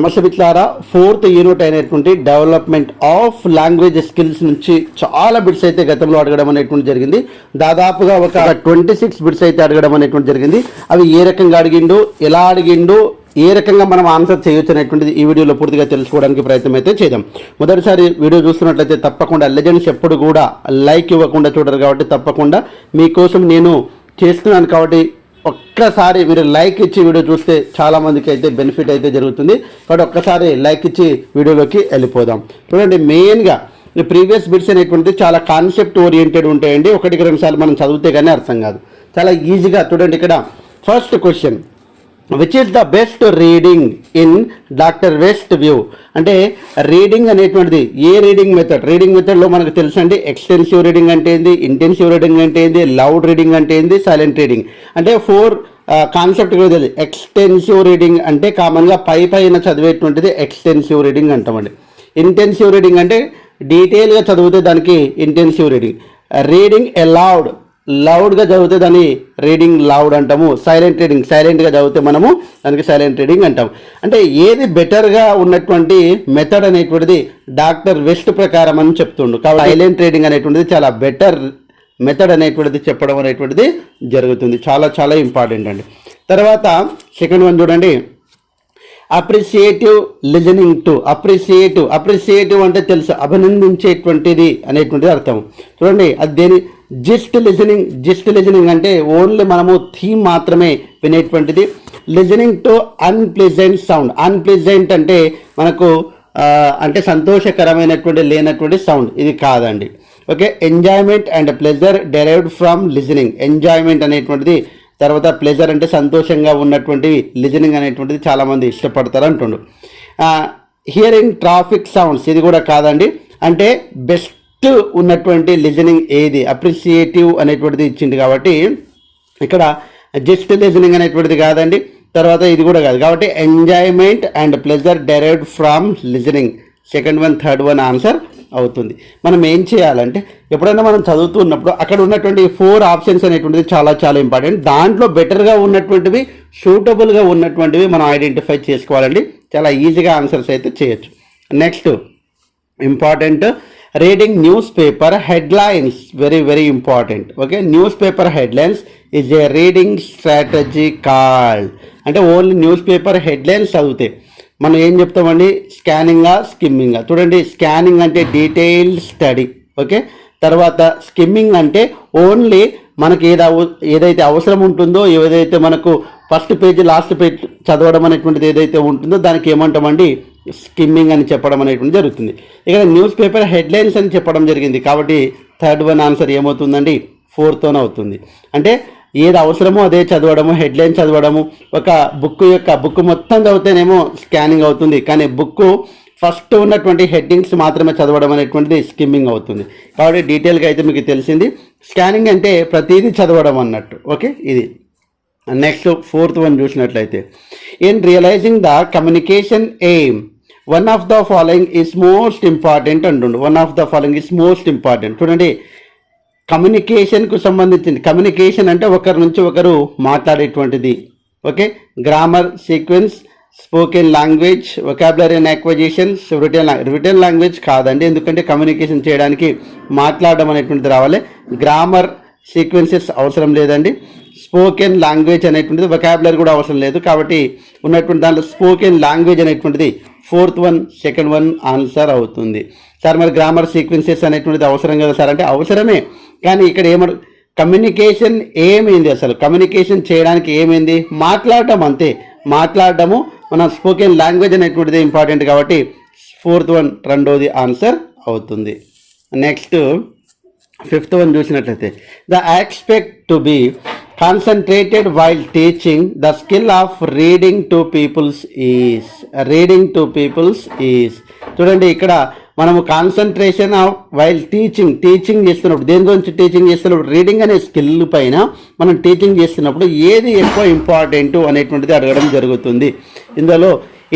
నమస్తే మిత్రులారా, 4th unit అయినటువంటి డెవలప్మెంట్ ఆఫ్ లాంగ్వేజ్ స్కిల్స్ నుంచి చాలా బిట్స్ అయితే గతంలో అడగడం అనేటువంటి జరిగింది. దాదాపుగా ఒక 26 బిట్స్ అయితే అడగడం అనేటువంటి జరిగింది. అవి ఏ రకంగా అడిగిండు, ఎలా అడిగిండు, ఏ రకంగా మనం ఆన్సర్ చేయొచ్చు అనేటువంటిది ఈ వీడియోలో పూర్తిగా తెలుసుకోవడానికి ప్రయత్నం అయితే చేద్దాం. మొదటిసారి వీడియో చూస్తున్నట్లయితే తప్పకుండా లెజెండ్స్ ఎప్పుడు కూడా లైక్ ఇవ్వకుండా చూడరు కాబట్టి తప్పకుండా మీకోసం నేను చేస్తున్నాను కాబట్టి ఒక్కసారి మీరు లైక్ ఇచ్చి వీడియో చూస్తే చాలామందికి అయితే బెనిఫిట్ అయితే జరుగుతుంది. కాబట్టి ఒక్కసారి లైక్ ఇచ్చి వీడియోలోకి వెళ్ళిపోదాం. చూడండి, మెయిన్గా ఈ ప్రీవియస్ బిట్స్ అనేటువంటిది చాలా కాన్సెప్ట్ ఓరియంటెడ్ ఉంటాయండి. ఒకటికి రెండు సార్లు మనం చదివితే కానీ అర్థం కాదు. చాలా ఈజీగా చూడండి. ఇక్కడ first question, which is the best reading in doctor west view. అంటే రీడింగ్ అనేటువంటిది ఏ రీడింగ్ మెథడ్లో మనకు తెలుసండి. ఎక్స్టెన్సివ్ రీడింగ్ అంటే ఏంది, ఇంటెన్సివ్ రీడింగ్ అంటే ఏంది, లౌడ్ రీడింగ్ అంటే ఏంది, సైలెంట్ రీడింగ్ అంటే 4 కాన్సెప్ట్ కూడా తెలియదు. ఎక్స్టెన్సివ్ రీడింగ్ అంటే కామన్గా పైన చదివేటువంటిది ఎక్స్టెన్సివ్ రీడింగ్ అంటామండి. ఇంటెన్సివ్ రీడింగ్ అంటే డీటెయిల్గా చదివితే దానికి ఇంటెన్సివ్ రీడింగ్. రీడింగ్ అలౌడ్, లౌడ్గా చదివితే దాన్ని రీడింగ్ లౌడ్ అంటాము. సైలెంట్ రీడింగ్, సైలెంట్గా చదివితే మనము దానికి సైలెంట్ రీడింగ్ అంటాము. అంటే ఏది బెటర్గా ఉన్నటువంటి మెథడ్ అనేటువంటిది డాక్టర్ వెస్ట్ ప్రకారం అని చెప్తుండు. కాబట్టి సైలెంట్ రీడింగ్ అనేటువంటిది చాలా బెటర్ మెథడ్ అనేటువంటిది చెప్పడం అనేటువంటిది జరుగుతుంది. చాలా చాలా ఇంపార్టెంట్ అండి. తర్వాత సెకండ్ వన్ చూడండి, అప్రిసియేటివ్ లిజనింగ్ టు. అప్రిసియేటివ్ అంటే తెలుసు, అభినందించేటువంటిది అనేటువంటిది అర్థం. చూడండి, అది దేని జిస్ట్ లిజనింగ్ అంటే ఓన్లీ మనము థీమ్ మాత్రమే వినేటువంటిది. Listening to unpleasant sound. Unpleasant అంటే మనకు అంటే సంతోషకరమైనటువంటి లేనటువంటి సౌండ్, ఇది కాదండి. Okay, enjoyment and pleasure derived from listening. Enjoyment అనేటువంటిది, తర్వాత ప్లెజర్ అంటే సంతోషంగా ఉన్నటువంటివి, లిజనింగ్ అనేటువంటిది చాలామంది ఇష్టపడతారు అంటుండు. హియరింగ్ ట్రాఫిక్ సౌండ్స్, ఇది కూడా కాదండి. అంటే బెస్ట్ ఉన్నటువంటి లిజనింగ్ ఏది, అప్రిసియేటివ్ అనేటువంటిది ఇచ్చింది కాబట్టి ఇక్కడ జస్ట్ లిజనింగ్ అనేటువంటిది కాదండి. తర్వాత ఇది కూడా కాదు కాబట్టి enjoyment and pleasure derived from listening. Second one, third one answer అవుతుంది. మనం ఏం చేయాలంటే ఎప్పుడైనా మనం చదువుతున్నప్పుడు అక్కడ ఉన్నటువంటి 4 ఆప్షన్స్ అనేటువంటిది చాలా చాలా ఇంపార్టెంట్. దాంట్లో బెటర్గా ఉన్నటువంటివి, సూటబుల్గా ఉన్నటువంటివి మనం ఐడెంటిఫై చేసుకోవాలండి. చాలా ఈజీగా ఆన్సర్స్ అయితే చేయొచ్చు. Next important, reading news paper headlines, very very important. Okay, news paper headlines is a reading strategy called. అంటే ఓన్లీ న్యూస్ పేపర్ హెడ్లైన్స్ చదివితే మనం ఏం చెప్తామండి, స్కానింగా స్కిమ్మింగా. చూడండి, స్కానింగ్ అంటే డీటెయిల్డ్ స్టడీ. ఓకే, తర్వాత స్కిమ్మింగ్ అంటే ఓన్లీ మనకి ఏదైతే అవసరం ఉంటుందో, ఏదైతే మనకు ఫస్ట్ పేజ్ లాస్ట్ పేజ్ చదవడం అనేటువంటిది ఏదైతే ఉంటుందో దానికి ఏమంటామండి, స్కిమ్మింగ్ అని చెప్పడం అనేటువంటి జరుగుతుంది. ఇక్కడ న్యూస్ పేపర్ హెడ్లైన్స్ అని చెప్పడం జరిగింది కాబట్టి థర్డ్ వన్ ఆన్సర్ ఏమవుతుందండి, 4th వన్ అవుతుంది. అంటే ఏది అవసరమో అదే చదవడము, హెడ్లైన్ చదవడము. ఒక బుక్ మొత్తం చదివితేనేమో స్కానింగ్ అవుతుంది, కానీ బుక్ ఫస్ట్ ఉన్నటువంటి హెడ్డింగ్స్ మాత్రమే చదవడం అనేటువంటిది స్కిమ్మింగ్ అవుతుంది. కాబట్టి డీటెయిల్గా అయితే మీకు తెలిసింది. స్కానింగ్ అంటే ప్రతిదీ చదవడం అన్నట్టు. ఓకే, ఇది. నెక్స్ట్ 4th వన్ చూసినట్లయితే, in realising the communication aim one of the following is most important అంటుండు. One of the following is most important. చూడండి, కమ్యూనికేషన్కు సంబంధించింది. కమ్యూనికేషన్ అంటే ఒకరి నుంచి ఒకరు మాట్లాడేటువంటిది. Okay, grammar, sequence, spoken language, vocabulary and acquisitions, return language కాదండి. ఎందుకంటే కమ్యూనికేషన్ చేయడానికి మాట్లాడడం అనేటువంటిది రావాలి. గ్రామర్, సీక్వెన్సెస్ అవసరం లేదండి. స్పోకెన్ లాంగ్వేజ్ అనేటువంటిది, వొకాబులరీ కూడా అవసరం లేదు. కాబట్టి ఉన్నటువంటి దాంట్లో స్పోకెన్ లాంగ్వేజ్ అనేటువంటిది 4th one, second one answer అవుతుంది. సార్ మరి గ్రామర్, సీక్వెన్సెస్ అనేటువంటిది అవసరం కదా సార్ అంటే అవసరమే, కానీ ఇక్కడ కమ్యూనికేషన్ ఏమైంది, అసలు కమ్యూనికేషన్ చేయడానికి ఏమైంది, మాట్లాడటం అంతే. మాట్లాడటము మన స్పోకెన్ లాంగ్వేజ్ అనేటువంటిది ఇంపార్టెంట్ కాబట్టి 4th వన్ రెండోది ఆన్సర్ అవుతుంది. నెక్స్ట్ 5th వన్ చూసినట్లయితే, the expect to be concentrated while teaching the skill of reading to peoples is. చూడండి, ఇక్కడ మనము కాన్సన్ట్రేషన్ ఆఫ్ వైల్ టీచింగ్ చేస్తున్నప్పుడు, దేని గురించి టీచింగ్ చేస్తున్నప్పుడు, రీడింగ్ అనే స్కిల్ పైన మనం టీచింగ్ చేస్తున్నప్పుడు ఏది ఎక్కువ ఇంపార్టెంట్ అనేటువంటిది అడగడం జరుగుతుంది. ఇందులో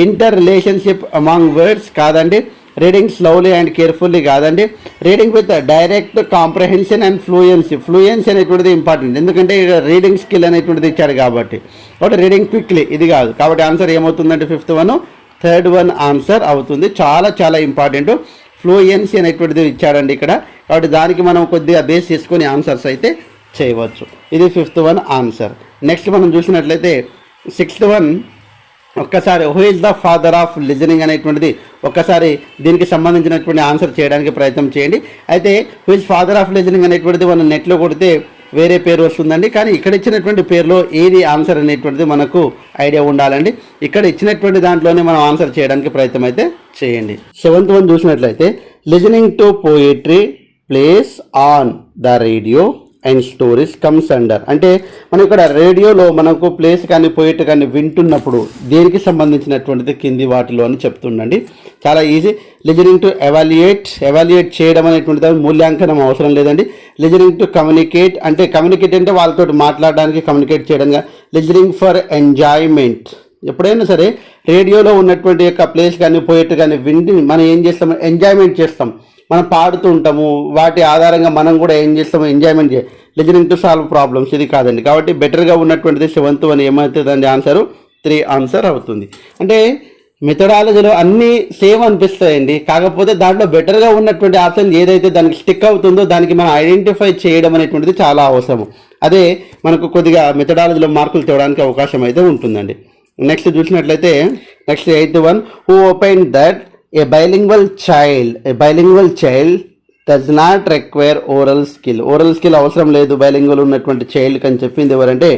ఇంటర్ రిలేషన్షిప్ అమాంగ్ వర్డ్స్ కాదండి. రీడింగ్ స్లోలీ అండ్ కేర్ఫుల్లీ కాదండి. Reading with direct comprehension and fluency అనేటువంటిది ఇంపార్టెంట్, ఎందుకంటే రీడింగ్ స్కిల్ అనేటువంటిది ఇచ్చాడు కాబట్టి. రీడింగ్ క్విక్లీ ఇది కాదు. కాబట్టి ఆన్సర్ ఏమవుతుందంటే 5th one third one answer అవుతుంది. చాలా చాలా ఇంపార్టెంట్. ఫ్లూయెన్సీ అనేటువంటిది ఇచ్చాడండి ఇక్కడ, కాబట్టి దానికి మనం కొద్దిగా బేస్ చేసుకొని ఆన్సర్స్ అయితే చేయవచ్చు. ఇది ఫిఫ్త్ వన్ ఆన్సర్. నెక్స్ట్ మనం చూసినట్లయితే సిక్స్త్ వన్, ఒక్కసారి who is the father of listening అనేటువంటిది ఒక్కసారి దీనికి సంబంధించినటువంటి ఆన్సర్ చేయడానికి ప్రయత్నం చేయండి. అయితే who is father of listening అనేటువంటిది మనం నెట్లో కొడితే వేరే పేరు వస్తుందండి, కానీ ఇక్కడ ఇచ్చినటువంటి పేరులో ఏది ఆన్సర్ అనేటువంటిది మనకు ఐడియా ఉండాలండి. ఇక్కడ ఇచ్చినటువంటి దాంట్లోనే మనం ఆన్సర్ చేయడానికి ప్రయత్నం అయితే చేయండి. సెవెంత్ వన్ చూసినట్లయితే listening to poetry place on the radio and stories comes under. అంటే మనం ఇక్కడ రేడియోలో మనకు ప్లేస్ కానీ పోయిట్ కానీ వింటున్నప్పుడు దేనికి సంబంధించినటువంటిది కింది వాటిలో అని చెప్తుండండి. చాలా ఈజీ. లిజనింగ్ టు ఎవాల్యుయేట్ చేయడం అనేటువంటిది మూల్యాంకనం అవసరం లేదండి. లిజనింగ్ టు కమ్యూనికేట్ అంటే వాళ్ళతో మాట్లాడడానికి కమ్యూనికేట్ చేయడంగా. లిజనింగ్ ఫర్ ఎంజాయ్మెంట్, ఎప్పుడైనా సరే రేడియోలో ఉన్నటువంటి యొక్క ప్లేస్ కానీ పోయిట్ కానీ విండి మనం ఏం చేస్తాం, ఎంజాయ్మెంట్ చేస్తాం, మనం పాడుతూ ఉంటాము, వాటి ఆధారంగా మనం కూడా ఏం చేస్తాము, enjoyment listening to solve problems, ఇది కాదండి. కాబట్టి బెటర్గా ఉన్నటువంటిది సెవెంత్ వన్ ఏమవుతుందండి ఆన్సరు 3 ఆన్సర్ అవుతుంది. అంటే మెథడాలజీలో అన్నీ సేమ్ అనిపిస్తాయండి, కాకపోతే దాంట్లో బెటర్గా ఉన్నటువంటి ఆప్షన్ ఏదైతే దానికి స్టిక్ అవుతుందో దానికి మనం ఐడెంటిఫై చేయడం అనేటువంటిది చాలా అవసరం. అదే మనకు కొద్దిగా మెథడాలజీలో మార్కులు తేవడానికి అవకాశం అయితే ఉంటుందండి. నెక్స్ట్ చూసినట్లయితే next 8th one, who open that A bilingual child does not require oral skill అవసరం లేదు బైలింగ్వల్ ఉన్నటువంటి చైల్డ్కి అని చెప్పింది ఎవరంటే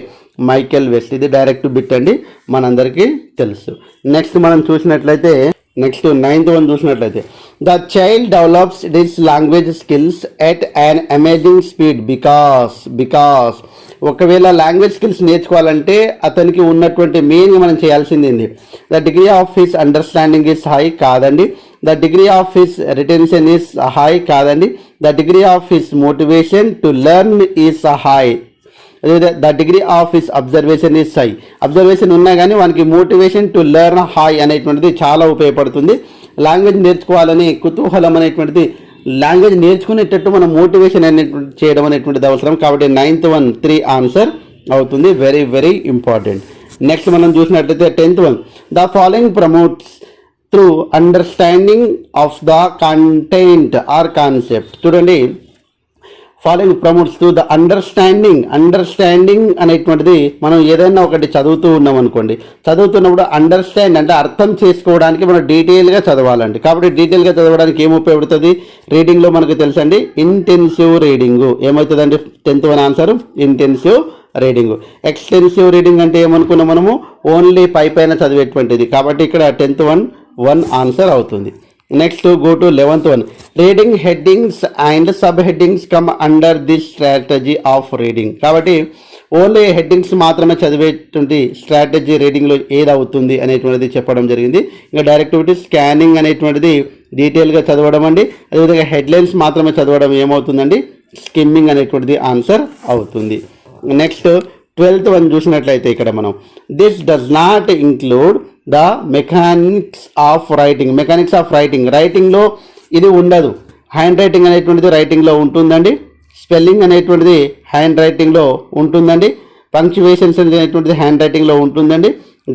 మైకెల్ వెస్ట్. ఇది డైరెక్ట్ బిట్ అండి, మనందరికీ తెలుసు. నెక్స్ట్ మనం చూసినట్లయితే నెక్స్ట్ 9th వన్ చూసినట్లయితే the child develops this language skills at an amazing speed because ఒకవేళ లాంగ్వేజ్ స్కిల్స్ నేర్చుకోవాలంటే అతనికి ఉన్నటువంటి మెయిన్గా మనం చేయాల్సింది ఏంది, the degree of his understanding is high కాదండి, the degree of his retention is high కాదండి, the degree of his motivation to learn is high, the degree of his observation is high. Observation ఉన్నా కానీ వానికి motivation to learn high అనేటువంటిది చాలా ఉపయోగపడుతుంది. Language నేర్చుకోవాలని కుతూహలం అనేటువంటిది లాంగ్వేజ్ నేర్చుకునేటట్టు మనం మోటివేషన్ అనేటువంటి చేయడం అనేటువంటిది అవసరం. కాబట్టి 9th వన్ 3 ఆన్సర్ అవుతుంది. Very very important. నెక్స్ట్ మనం చూసినట్లయితే 10th one, the following promotes through understanding of the content or concept. చూడండి, following promotes to the understanding అనేటువంటిది మనం ఏదైనా ఒకటి చదువుతూ ఉన్నాం అనుకోండి, చదువుతున్నప్పుడు అండర్స్టాండ్ అంటే అర్థం చేసుకోవడానికి మనం డీటెయిల్గా చదవాలండి. కాబట్టి డీటెయిల్గా చదవడానికి ఏం ఉపయోగపడుతుంది, రీడింగ్లో మనకు తెలుసండి ఇంటెన్సివ్ రీడింగ్ ఏమవుతుందండి 10th one answer intensive reading. Extensive reading అంటే ఏమనుకున్నాం మనము, ఓన్లీ పైన చదివేటువంటిది. కాబట్టి ఇక్కడ 10th వన్ 1 ఆన్సర్ అవుతుంది. Next go to 11th one, reading headings and sub headings come under this strategy of reading. కాబట్టి ఓన్లీ హెడ్డింగ్స్ మాత్రమే చదివేటువంటి స్ట్రాటజీ రీడింగ్లో ఏది అవుతుంది అనేటువంటిది చెప్పడం జరిగింది. ఇంకా డైరెక్టివిటీ స్కానింగ్ అనేటువంటిది డీటెయిల్గా చదవడం అండి. అదేవిధంగా హెడ్లైన్స్ మాత్రమే చదవడం ఏమవుతుందండి, స్కిమ్మింగ్ అనేటువంటిది ఆన్సర్ అవుతుంది. నెక్స్ట్ 12th వన్ చూసినట్లయితే ఇక్కడ మనం this does not include the mechanics of రైటింగ్లో ఇది ఉండదు. హ్యాండ్ రైటింగ్ అనేటువంటిది రైటింగ్లో ఉంటుందండి, స్పెల్లింగ్ అనేటువంటిది హ్యాండ్ రైటింగ్లో ఉంటుందండి, పంక్చువేషన్స్ అనేటువంటిది హ్యాండ్ రైటింగ్లో ఉంటుందండి,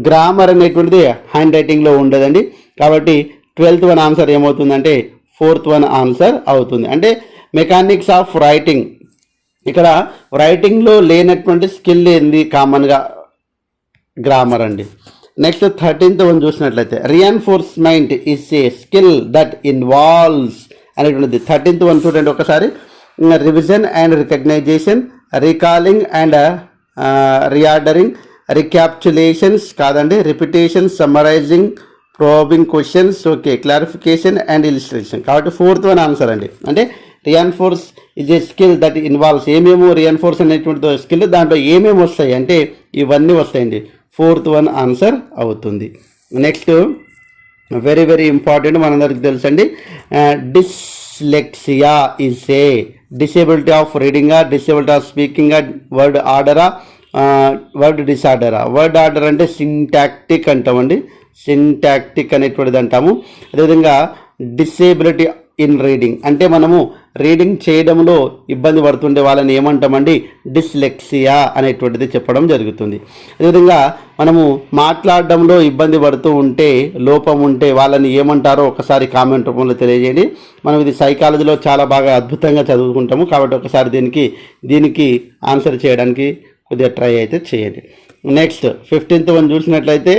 గ్రామర్ అనేటువంటిది హ్యాండ్ రైటింగ్లో ఉండదండి. కాబట్టి 12th వన్ ఆన్సర్ ఏమవుతుందంటే 4th వన్ ఆన్సర్ అవుతుంది. అంటే మెకానిక్స్ ఆఫ్ రైటింగ్, ఇక్కడ రైటింగ్లో లేనటువంటి స్కిల్ ఏంది, కామన్గా గ్రామర్ అండి. నెక్స్ట్ 13th వన్ చూసినట్లయితే reinforcement is a skill that involves అనేటువంటిది. 13th వన్ చూడండి ఒకసారి, revision and recognition, recalling and reordering, recapitulations కాదండి, repetition, summarising, probing questions, okay, clarification and illustration. కాబట్టి 4th వన్ ఆన్సర్ అండి. అంటే reinforce is a skill that involves, ఏమేమో reinforce అనేటువంటి skill దాంట్లో ఏమేమి వస్తాయి అంటే ఇవన్నీ వస్తాయండి. 4th వన్ ఆన్సర్ అవుతుంది. నెక్స్ట్ వెరీ వెరీ ఇంపార్టెంట్, మనందరికి తెలుసండి, dyslexia is A disability of రీడింగా, డిసేబిలిటీ ఆఫ్ స్పీకింగా, వర్డ్ ఆర్డరా, వర్డ్ డిసార్డరా. వర్డ్ ఆర్డర్ అంటే సింటాక్టిక్ అంటామండి, సింటాక్టిక్ అనేటువంటిది అంటాము. అదేవిధంగా డిసేబిలిటీ ఇన్ రీడింగ్ అంటే మనము రీడింగ్ చేయడంలో ఇబ్బంది పడుతుండే వాళ్ళని ఏమంటామండి, డిస్లెక్సియా అనేటువంటిది చెప్పడం జరుగుతుంది. అదేవిధంగా మనము మాట్లాడడంలో ఇబ్బంది పడుతూ ఉంటే, లోపం ఉంటే వాళ్ళని ఏమంటారో ఒకసారి కామెంట్ రూపంలో తెలియజేయండి. మనం ఇది సైకాలజీలో చాలా బాగా అద్భుతంగా చదువుకుంటాము కాబట్టి ఒకసారి దీనికి ఆన్సర్ చేయడానికి కొద్దిగా ట్రై అయితే చేయండి. నెక్స్ట్ 15th వన్ చూసినట్లయితే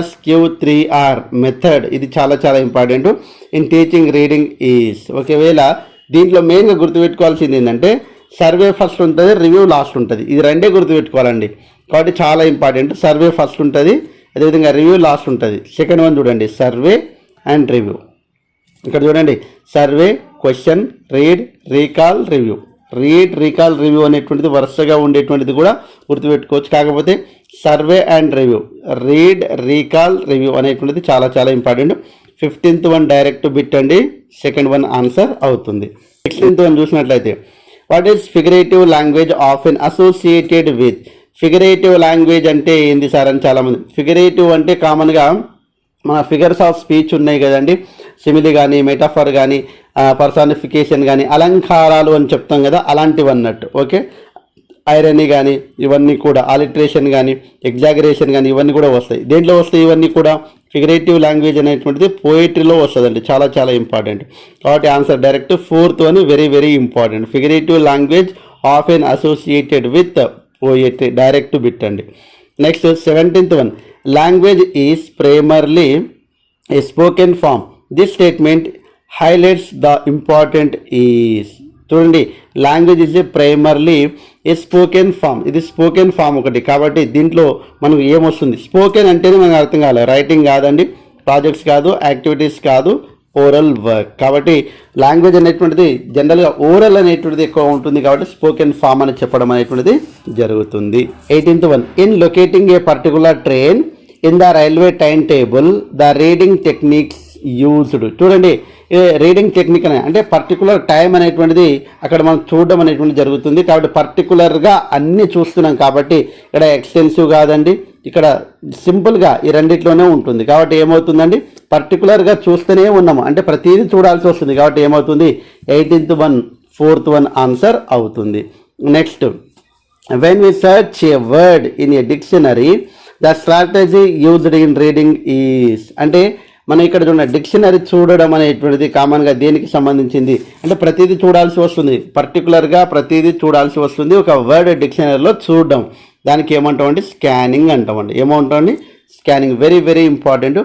SQ3R మెథడ్. ఇది చాలా చాలా important in teaching reading is. ఒకవేళ దీంట్లో మెయిన్గా గుర్తుపెట్టుకోవాల్సింది ఏంటంటే సర్వే ఫస్ట్ ఉంటుంది, రివ్యూ లాస్ట్ ఉంటుంది. ఇది రెండే గుర్తుపెట్టుకోవాలండి కాబట్టి చాలా ఇంపార్టెంట్. సర్వే ఫస్ట్ ఉంటుంది, అదేవిధంగా రివ్యూ లాస్ట్ ఉంటుంది. సెకండ్ వన్ చూడండి, సర్వే అండ్ రివ్యూ. ఇక్కడ చూడండి, survey, question, read, recall, review. Read, recall, review అనేటువంటిది వరుసగా ఉండేటువంటిది కూడా గుర్తుపెట్టుకోవచ్చు. కాకపోతే survey and review, read, recall, review అనేటువంటిది చాలా చాలా important. 15th one direct bit అండి, సెకండ్ వన్ ఆన్సర్ అవుతుంది. 16th వన్ చూసినట్లయితే what is figurative language often associated with. Figurative language అంటే ఏంది సార్ అని చాలామంది. ఫిగరేటివ్ అంటే కామన్గా మన ఫిగర్స్ ఆఫ్ స్పీచ్ ఉన్నాయి కదండి, సిమిలి కానీ, మెటాఫర్ కానీ, పర్సానిఫికేషన్ కానీ, అలంకారాలు అని చెప్తాం కదా, అలాంటివి అన్నట్టు. ఓకే, ఐరనీ కానీ ఇవన్నీ కూడా, ఆలిట్రేషన్ కానీ, ఎగ్జాగరేషన్ కానీ ఇవన్నీ కూడా వస్తాయి. దేంట్లో వస్తాయి ఇవన్నీ కూడా? ఫిగరేటివ్ లాంగ్వేజ్ అనేటువంటిది పోయిటరీలో వస్తుందండి, చాలా చాలా ఇంపార్టెంట్. కాబట్టి answer direct 4th one very very important. Figurative language often associated with poetry, direct bit అండి. Next 17th one, language is primarily a spoken form. This statement highlights the important is. చూడండి, language is a primarily a spoken form. ఇది spoken form ఒకటి కాబట్టి దీంట్లో మనకు ఏమొస్తుంది? Spoken అంటేనే మనకు అర్థం కావాలి, రైటింగ్ కాదండి, ప్రాజెక్ట్స్ కాదు, యాక్టివిటీస్ కాదు, ఓరల్ వర్క్. కాబట్టి లాంగ్వేజ్ అనేటువంటిది జనరల్గా ఓరల్ అనేటువంటిది ఎక్కువ ఉంటుంది కాబట్టి స్పోకెన్ ఫామ్ అని చెప్పడం అనేటువంటిది జరుగుతుంది. 18th one, in locating A particular train in the railway time table the reading techniques used. చూడండి, రీడింగ్ టెక్నిక్ అంటే పర్టికులర్ టైం అనేటువంటిది అక్కడ మనం చూడడం అనేటువంటిది జరుగుతుంది. కాబట్టి పర్టికులర్గా అన్నీ చూస్తున్నాం కాబట్టి ఇక్కడ ఎక్స్టెన్సివ్ కాదండి, ఇక్కడ సింపుల్గా ఈ రెండిట్లోనే ఉంటుంది. కాబట్టి ఏమవుతుందండి, పర్టికులర్గా చూస్తూనే ఉన్నాము అంటే ప్రతిదీ చూడాల్సి వస్తుంది. కాబట్టి ఏమవుతుంది, 18th one 4th one answer అవుతుంది. Next, when we search a word in a dictionary the strategy used in reading is. అంటే మనం ఇక్కడ చూడండి, డిక్షనరీ చూడడం అనేటువంటిది కామన్గా దేనికి సంబంధించింది అంటే ప్రతిదీ చూడాల్సి వస్తుంది, పర్టికులర్గా ప్రతిదీ చూడాల్సి వస్తుంది. ఒక వర్డ్ డిక్షనరీలో చూడడం, దానికి ఏమంటామండి, స్కానింగ్ అంటామండి. ఏమంటామండి, scanning. Very very important.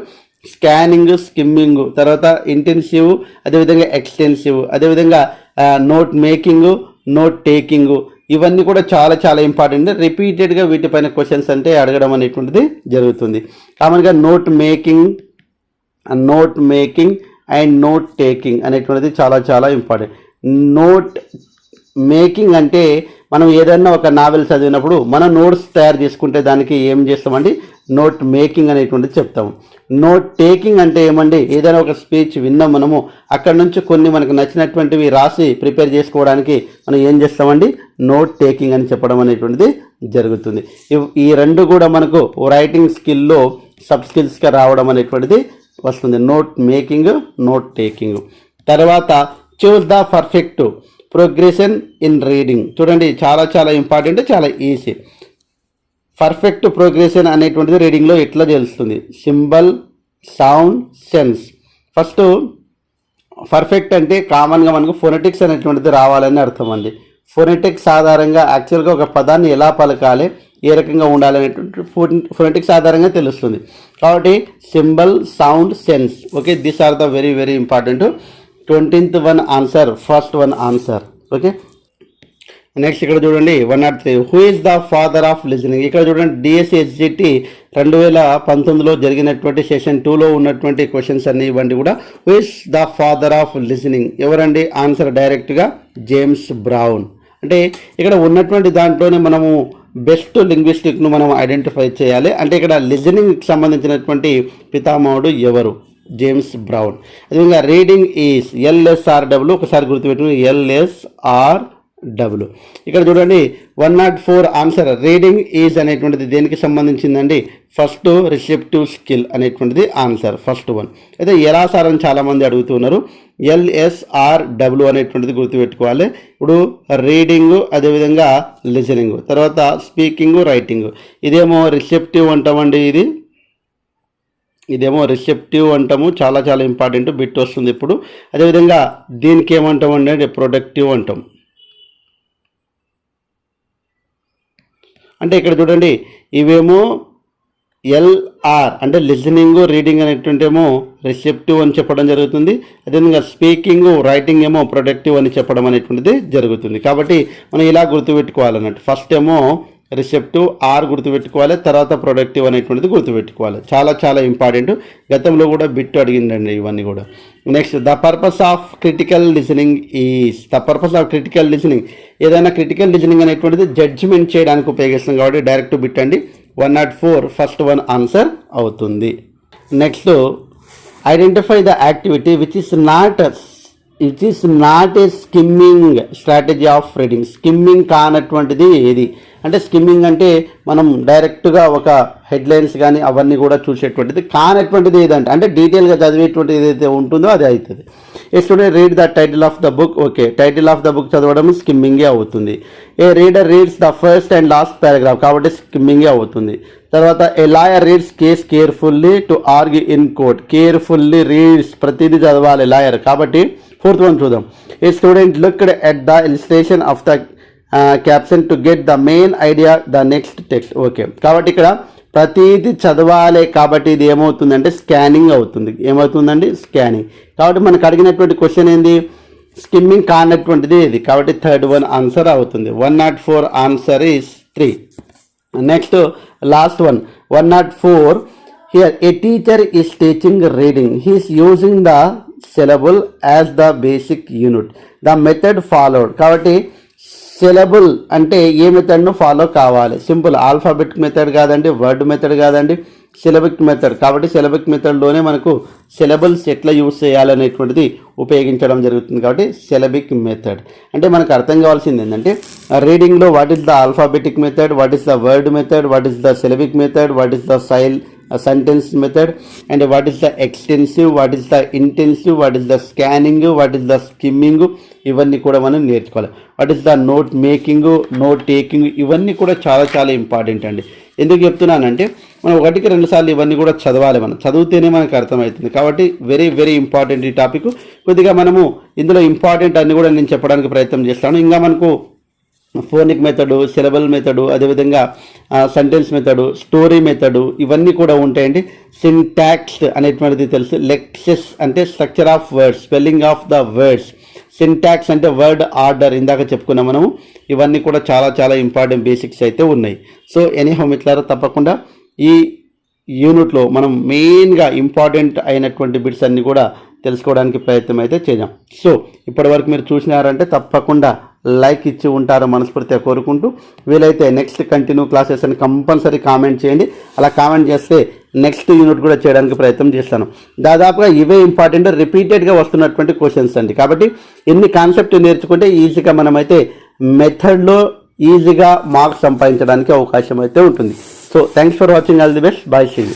Scanning, skimming, తర్వాత ఇంటెన్సివ్, అదేవిధంగా ఎక్స్టెన్సివ్, అదేవిధంగా నోట్ మేకింగ్, నోట్ టేకింగ్, ఇవన్నీ కూడా చాలా చాలా ఇంపార్టెంట్. రిపీటెడ్గా వీటిపైన క్వశ్చన్స్ అంటే అడగడం అనేటువంటిది జరుగుతుంది. కామన్గా note making and note taking అనేటువంటిది చాలా చాలా ఇంపార్టెంట్. నోట్ మేకింగ్ అంటే మనం ఏదైనా ఒక నావెల్ చదివినప్పుడు మనం నోట్స్ తయారు చేసుకుంటే దానికి ఏం చేస్తామండి, నోట్ మేకింగ్ అనేటువంటిది చెప్తాము. నోట్ టేకింగ్ అంటే ఏమండి, ఏదైనా ఒక స్పీచ్ విన్నాం మనము, అక్కడ నుంచి కొన్ని మనకు నచ్చినటువంటివి రాసి ప్రిపేర్ చేసుకోవడానికి మనం ఏం చేస్తామండి, నోట్ టేకింగ్ అని చెప్పడం అనేటువంటిది జరుగుతుంది. ఈ రెండు కూడా మనకు రైటింగ్ స్కిల్లో సబ్ స్కిల్స్గా రావడం అనేటువంటిది వస్తుంది. Note making, note taking. తర్వాత choose the perfect progression in reading. చూడండి, చాలా చాలా ఇంపార్టెంట్, చాలా ఈజీ. పర్ఫెక్ట్ ప్రోగ్రెషన్ అనేటువంటిది రీడింగ్లో ఎట్లా తెలుస్తుంది? Symbol, sound, sense. First perfect అంటే కామన్గా మనకు ఫొనెటిక్స్ అనేటువంటిది రావాలని అర్థం అండి. ఫొనెటిక్స్ ఆధారంగా యాక్చువల్గా ఒక పదాన్ని ఎలా పలకాలి, ఏ రకంగా ఉండాలి అనేటువంటి ఫొనెటిక్స్ ఆధారంగా తెలుస్తుంది. కాబట్టి symbol, sound, sense. Okay, these are the very very important. 20th one answer, first one answer. Okay, next ఇక్కడ చూడండి 103, who is the father of listening. ఇక్కడ చూడండి, DSCHGT 2019లో జరిగినటువంటి సెషన్ 2లో ఉన్నటువంటి క్వశ్చన్స్ అన్ని ఇవ్వండి కూడా. Who is the father of listening, ఎవరండి? ఆన్సర్ డైరెక్ట్గా జేమ్స్ బ్రౌన్. అంటే ఇక్కడ ఉన్నటువంటి దాంట్లోనే మనము బెస్ట్ లింగ్విస్టిక్ను మనం ఐడెంటిఫై చేయాలి. అంటే ఇక్కడ లిజనింగ్కి సంబంధించినటువంటి పితామహుడు ఎవరు? James brown. అదేవిధంగా రీడింగ్ ఈజ్ LSRW, ఒకసారి గుర్తుపెట్టుకుని, LSRW. డబ్ల్యూ. ఇక్కడ చూడండి 104 ఆన్సర్ రీడింగ్ ఈజ్ అనేటువంటిది దేనికి సంబంధించిందండి? ఫస్ట్ రిసెప్టివ్ స్కిల్ అనేటువంటిది ఆన్సర్ ఫస్ట్ వన్. అయితే ఎలా సార్ అని చాలామంది అడుగుతున్నారు. LSRW అనేటువంటిది గుర్తుపెట్టుకోవాలి. ఇప్పుడు రీడింగు, అదేవిధంగా లిజనింగ్, తర్వాత స్పీకింగ్, రైటింగ్. ఇదేమో రిసెప్టివ్ అంటామండి. ఇదేమో రిసెప్టివ్ అంటాము. చాలా చాలా ఇంపార్టెంట్ బిట్ వస్తుంది ఇప్పుడు. అదేవిధంగా దీనికి ఏమంటామండి అంటే ప్రొడక్టివ్ అంటాం. అంటే ఇక్కడ చూడండి ఇవేమో LR అంటే లిజనింగ్, రీడింగ్ అనేటువంటి ఏమో రిసెప్టివ్ అని చెప్పడం జరుగుతుంది. అదేవిధంగా స్పీకింగ్, రైటింగ్ ఏమో ప్రొడక్టివ్ అని చెప్పడం అనేటువంటిది జరుగుతుంది. కాబట్టి మనం ఇలా గుర్తుపెట్టుకోవాలన్నట్టు. ఫస్ట్ ఏమో రిసెప్టివ్ R గుర్తుపెట్టుకోవాలి, తర్వాత ప్రొడక్టివ్ అనేటువంటిది గుర్తుపెట్టుకోవాలి. చాలా చాలా ఇంపార్టెంట్. గతంలో కూడా బిట్ అడిగిందండి ఇవన్నీ కూడా. Next the purpose of critical listening is. The purpose of critical listening, ఏదైనా క్రిటికల్ లిజనింగ్ అనేటువంటిది జడ్జిమెంట్ చేయడానికి ఉపయోగిస్తాం కాబట్టి డైరెక్ట్ బిట్ అండి. 104 ఫస్ట్ వన్ ఆన్సర్ అవుతుంది. Next identify the activity which is not a skimming strategy of reading. Skimming కానటువంటిది ఏది అంటే, స్కిమ్మింగ్ అంటే మనం డైరెక్ట్గా ఒక హెడ్లైన్స్ కానీ అవన్నీ కూడా చూసేటువంటిది. కానటువంటిది ఏదంటే అంటే డీటెయిల్గా చదివేటువంటిది ఏదైతే ఉంటుందో అది అవుతుంది. Student read the title of the book. Okay, title of the book చదవడం స్కిమ్మింగే అవుతుంది. A reader reads the first and last paragraph కాబట్టి స్కిమ్మింగే అవుతుంది. తర్వాత a lawyer reads case carefully to argue in court. Carefully reads, ప్రతిదీ చదవాలి lawyer కాబట్టి ఫోర్త్ వన్ చూద్దాం. A student looked at the illustration of the caption to get the main idea the next text. Okay, కాబట్టి ఇక్కడ ప్రతిదీ చదవాలి కాబట్టి ఇది ఏమవుతుందంటే స్కానింగ్ అవుతుంది. ఏమవుతుందండి? స్కానింగ్. కాబట్టి మనకు అడిగినటువంటి క్వశ్చన్ ఏంది? స్కిమ్మింగ్ కానటువంటిది ఇది కాబట్టి థర్డ్ వన్ ఆన్సర్ అవుతుంది. 104 answer is 3. Next last one 104. Here A teacher is teaching reading. He is using the syllable as the basic unit. The method followed. కాబట్టి సిలబుల్ అంటే ఏ మెథడ్ను ఫాలో కావాలి? సింపుల్ ఆల్ఫాబెటిక్ మెథడ్ కాదండి, word method కాదండి, syllabic method. కాబట్టి syllabic మెథడ్లోనే మనకు syllables ఎట్లా use చేయాలనేటువంటిది ఉపయోగించడం జరుగుతుంది. కాబట్టి సిలబిక్ మెథడ్ అంటే మనకు అర్థం కావాల్సింది ఏంటంటే రీడింగ్లో what is the alphabetic method, what is the word method, what is the syllabic method, what is the sentence method, and what is the extensive, what is the intensive, what is the scanning, what is the skimming, ఇవన్నీ కూడా మనం నేర్చుకోవాలి. What is the note making, note taking, ఇవన్నీ కూడా చాలా చాలా important అండి. ఎందుకు చెప్తున్నానంటే మనం 1-2 సార్లు ఇవన్నీ కూడా చదవాలి. మనం చదివితేనే మనకు అర్థమవుతుంది. కాబట్టి వెరీ వెరీ ఇంపార్టెంట్ ఈ టాపిక్. కొద్దిగా మనము ఇందులో ఇంపార్టెంట్ అన్ని కూడా నేను చెప్పడానికి ప్రయత్నం చేస్తాను. ఇంకా మనకు ఫోనిక్ మెథడు, సిలబల్ మెథడు, అదేవిధంగా సెంటెన్స్ మెథడు, స్టోరీ మెథడు, ఇవన్నీ కూడా ఉంటాయండి. సింటాక్స్ అనేటువంటిది తెలుసు. లెక్సెస్ అంటే structure of words, spelling of the words. Syntax అంటే వర్డ్ ఆర్డర్, ఇందాక చెప్పుకున్నాం మనము. ఇవన్నీ కూడా చాలా చాలా ఇంపార్టెంట్ బేసిక్స్ అయితే ఉన్నాయి. సో ఎనీహౌ మిత్రులారా, తప్పకుండా ఈ యూనిట్లో మనం మెయిన్గా ఇంపార్టెంట్ అయినటువంటి బిట్స్ అన్నీ కూడా తెలుసుకోవడానికి ప్రయత్నం అయితే చేద్దాం. సో ఇప్పటివరకు మీరు చూసినారంటే తప్పకుండా లైక్ ఇచ్చి ఉంటారు మనస్ఫూర్తిగా కోరుకుంటూ, వీలైతే నెక్స్ట్ కంటిన్యూ క్లాసెస్ అని కంపల్సరీ కామెంట్ చేయండి. అలా కామెంట్ చేస్తే నెక్స్ట్ యూనిట్ కూడా చేయడానికి ప్రయత్నం చేస్తాను. దాదాపుగా ఇవే ఇంపార్టెంట్ రిపీటెడ్గా వస్తున్నటువంటి క్వశ్చన్స్ అండి. కాబట్టి ఎన్ని కాన్సెప్ట్ నేర్చుకుంటే ఈజీగా మనమైతే మెథడ్లో ఈజీగా మార్క్స్ సంపాదించడానికి అవకాశం అయితే ఉంటుంది. So thanks for watching. All the best. Bye. See you.